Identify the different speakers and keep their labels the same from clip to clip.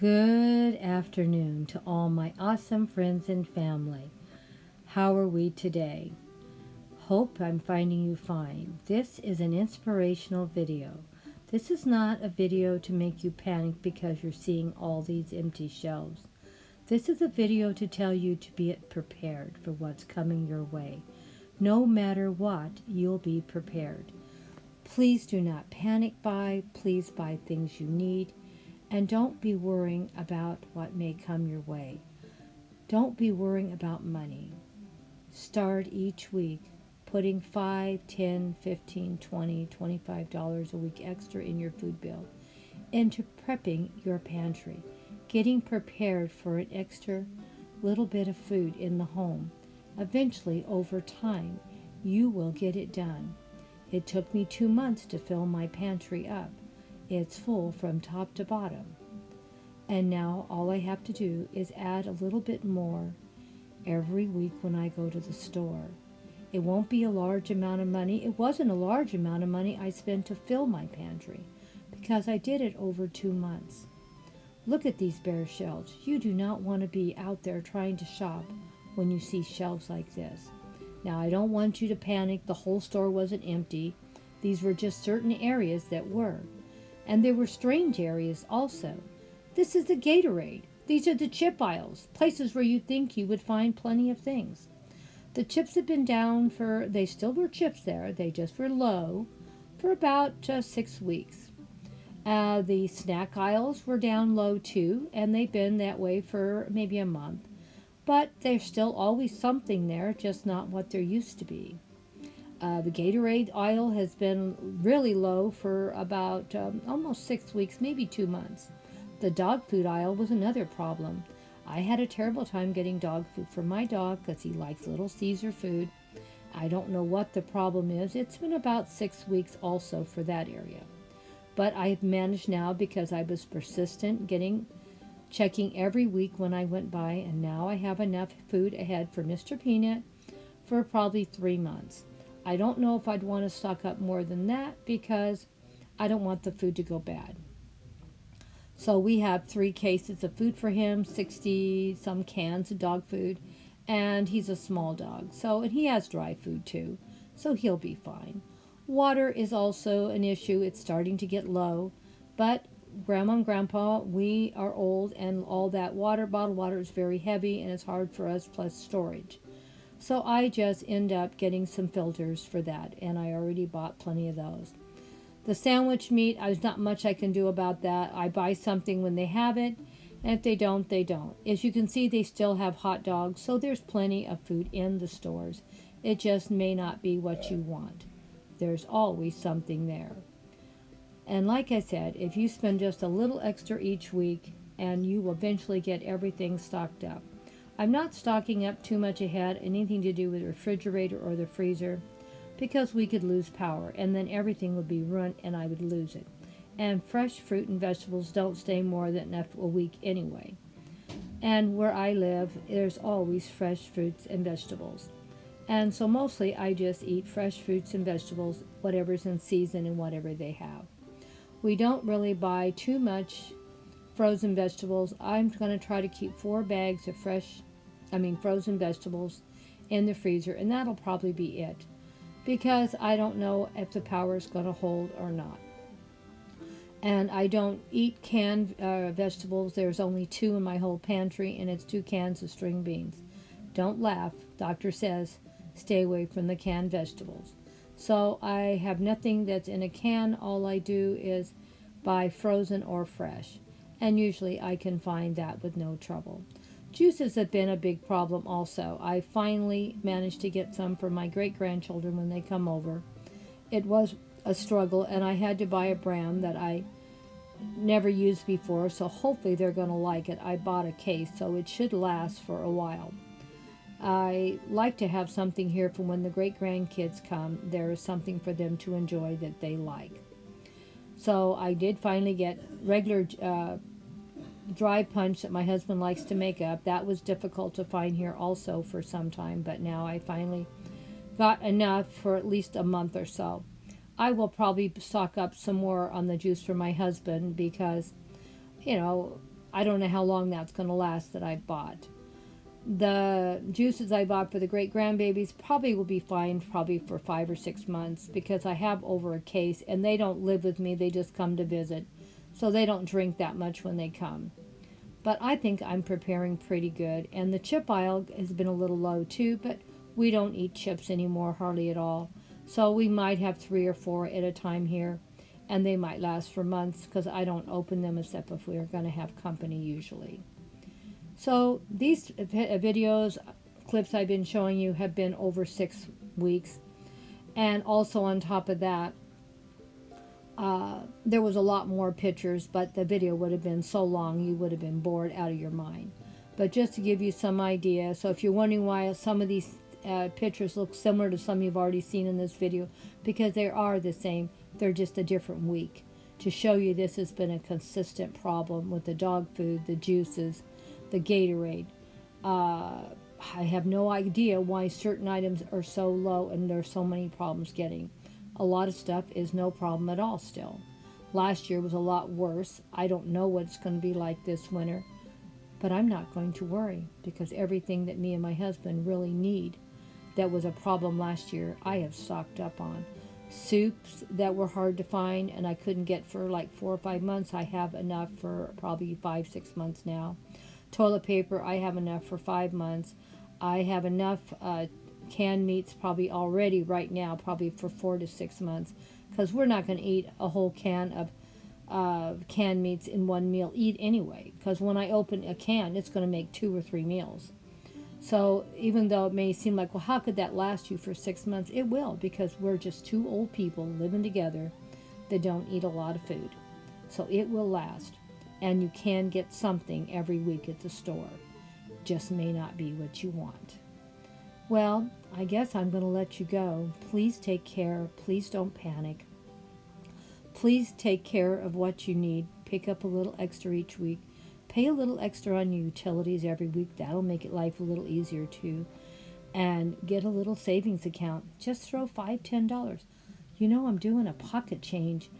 Speaker 1: Good afternoon to all my awesome friends and family. How are we today? Hope I'm finding you fine. This is an inspirational video. This is not a video to make you panic because you're seeing all these empty shelves. This is a video to tell you to be prepared for what's coming your way. No matter what, you'll be prepared. Please do not panic buy. Please buy things you need. And don't be worrying about what may come your way. Don't be worrying about money. Start each week putting $5, $10, $15, $20, $25 a week extra in your food bill into prepping your pantry, getting prepared for an extra little bit of food in the home. Eventually, over time, you will get it done. It took me 2 months to fill my pantry up. It's full from top to bottom. And now all I have to do is add a little bit more every week when I go to the store. It won't be a large amount of money. It wasn't a large amount of money I spent to fill my pantry because I did it over 2 months. Look at these bare shelves. You do not want to be out there trying to shop when you see shelves like this. Now, I don't want you to panic. The whole store wasn't empty. These were just certain areas that were. And there were strange areas also. This is the Gatorade. These are the chip aisles, places where you think you would find plenty of things. The chips had been down they still were chips there, they just were low for about 6 weeks. The snack aisles were down low too, and they've been that way for maybe a month. But there's still always something there, just not what there used to be. The Gatorade aisle has been really low for about almost 6 weeks, maybe 2 months. The dog food aisle was another problem. I had a terrible time getting dog food for my dog because he likes Little Caesar food. I don't know what the problem is. It's been about 6 weeks also for that area. But I've managed now because I was persistent, checking every week when I went by, and now I have enough food ahead for Mr. Peanut for probably 3 months. I don't know if I'd want to stock up more than that because I don't want the food to go bad. So we have 3 cases of food for him, 60 some cans of dog food, and he's a small dog. And he has dry food too, so he'll be fine. Water is also an issue. It's starting to get low, but Grandma and Grandpa, we are old, and all that bottled water is very heavy and it's hard for us, plus storage. So I just end up getting some filters for that, and I already bought plenty of those. The sandwich meat, there's not much I can do about that. I buy something when they have it, and if they don't, they don't. As you can see, they still have hot dogs, so there's plenty of food in the stores. It just may not be what you want. There's always something there. And like I said, if you spend just a little extra each week, and you will eventually get everything stocked up. I'm not stocking up too much ahead, anything to do with the refrigerator or the freezer, because we could lose power, and then everything would be ruined and I would lose it. And fresh fruit and vegetables don't stay more than a week anyway. And where I live, there's always fresh fruits and vegetables. And so mostly I just eat fresh fruits and vegetables, whatever's in season and whatever they have. We don't really buy too much frozen vegetables. I'm going to try to keep 4 bags of frozen vegetables in the freezer, and that'll probably be it, because I don't know if the power is going to hold or not. And I don't eat canned vegetables. There's only 2 in my whole pantry, and it's 2 cans of string beans. Don't laugh. Doctor says stay away from the canned vegetables. So I have nothing that's in a can. All I do is buy frozen or fresh, and usually I can find that with no trouble. Juices have been a big problem also. I finally managed to get some for my great-grandchildren when they come over. It was a struggle, and I had to buy a brand that I never used before, so hopefully they're going to like it. I bought a case, so it should last for a while. I like to have something here for when the great-grandkids come. There is something for them to enjoy that they like. So I did finally get regular dry punch that my husband likes to make up. That was difficult to find here also for some time, but now I finally got enough for at least a month or so. I will probably stock up some more on the juice for my husband because, I don't know how long that's going to last that I bought. The juices I bought for the great grandbabies probably will be fine probably for 5 or 6 months, because I have over a case and they don't live with me, they just come to visit. So they don't drink that much when they come. But I think I'm preparing pretty good. And the chip aisle has been a little low too, but we don't eat chips anymore hardly at all. So we might have 3 or 4 at a time here, and they might last for months because I don't open them except if we are going to have company usually. So these videos, clips I've been showing you have been over 6 weeks. And also on top of that, there was a lot more pictures, but the video would have been so long you would have been bored out of your mind. But just to give you some idea, so if you're wondering why some of these pictures look similar to some you've already seen in this video, because they are the same, they're just a different week. To show you this has been a consistent problem with the dog food, the juices, the Gatorade. I have no idea why certain items are so low and there's so many problems getting. A lot of stuff is no problem at all still. Last year was a lot worse. I don't know what it's going to be like this winter, but I'm not going to worry, because everything that me and my husband really need that was a problem last year, I have stocked up on. Soups that were hard to find and I couldn't get for like 4 or 5 months, I have enough for probably 5-6 months now. Toilet paper, I have enough for 5 months. I have enough canned meats probably already right now, probably for 4 to 6 months, because we're not going to eat a whole can of canned meats in one meal eat anyway, because when I open a can, it's going to make 2 or 3 meals. So even though it may seem like, well, how could that last you for 6 months? It will, because we're just 2 old people living together that don't eat a lot of food. So it will last. And you can get something every week at the store. Just may not be what you want. Well, I guess I'm going to let you go. Please take care. Please don't panic. Please take care of what you need. Pick up a little extra each week. Pay a little extra on your utilities every week. That'll make it life a little easier too. And get a little savings account. Just throw $5, $10. You know, I'm doing a pocket change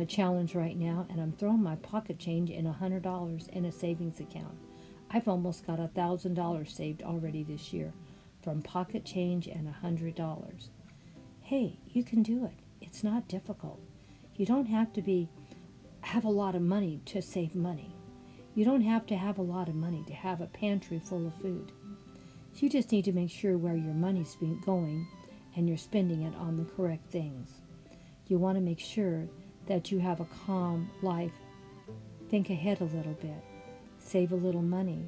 Speaker 1: challenge right now, and I'm throwing my pocket change in $100 in a savings account. I've almost got $1,000 saved already this year from pocket change and $100. Hey, you can do it. It's not difficult. You don't have to have a lot of money to save money. You don't have to have a lot of money to have a pantry full of food. You just need to make sure where your money's going and you're spending it on the correct things. You want to make sure that you have a calm life. Think ahead a little bit. Save a little money.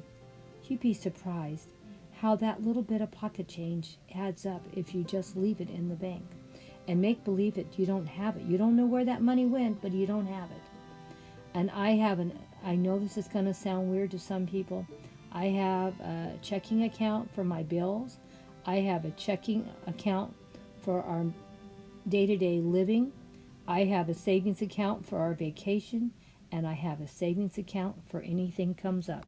Speaker 1: You'd be surprised how that little bit of pocket change adds up if you just leave it in the bank. And make believe it, you don't have it. You don't know where that money went, but you don't have it. And I know this is going to sound weird to some people. I have a checking account for my bills. I have a checking account for our day-to-day living. I have a savings account for our vacation, and I have a savings account for anything comes up.